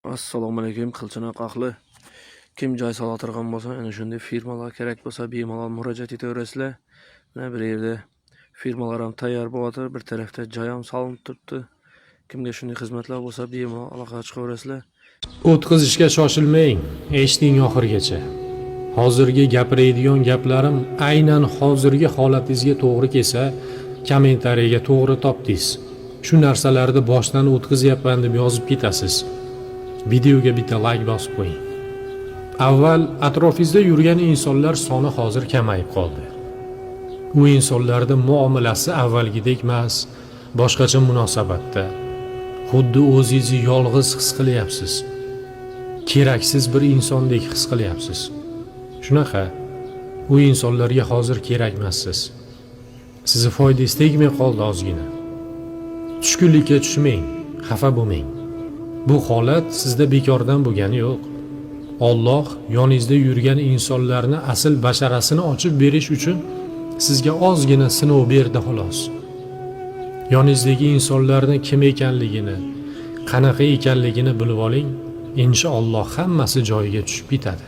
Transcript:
Assalomu alaykum, qilchinoq ahli. Kim joy sola turgan bo'lsa, ana shunday firmalar kerak bo'lsa, bemalol murojaat etaverasizlar. Mana bir yerda firmalar ham tayyor bo'lyapti, bir tarafda joy ham solinib turibdi. Kimga shunday xizmatlar bo'lsa, bemalol aloqa chiqaverasizlar. O'tkazishga shoshilmang, eshiting oxirigacha. Hozirgi gapiradigan gaplarim aynan hozirgi holatingizga to'g'ri kelsa, kommentariyaga to'g'ri topdingiz. Shu narsalarni boshdan o'tkazyapman deb yozib ketasiz. Videoga bitta like bosib qo'ying. Avval atrofingizda yurgan insonlar soni hozir kamayib qoldi. U insonlarning muomalasi avvalgidek emas, boshqacha munosabatda. Xuddi o'zingizni yolg'iz his qilyapsiz. Keraksiz bir insondek his qilyapsiz. Shunaqa, u insonlarga hozir kerak emassiz. Sizni foydangiz tegmay qoldi ozgina. Tushkunlikka tushmang, xafa bo'lmang. Bu holat sizda bekordan bo'lgani yo'q. Alloh yoningizda yurgan insonlarni asl basharasini ochib berish uchun sizga ozgina sinov berdi xolos. Yoningizdagi insonlarning kim ekanligini, qanaqa ekanligini bilib oling, inshaalloh hammasi joyiga tushib ketadi.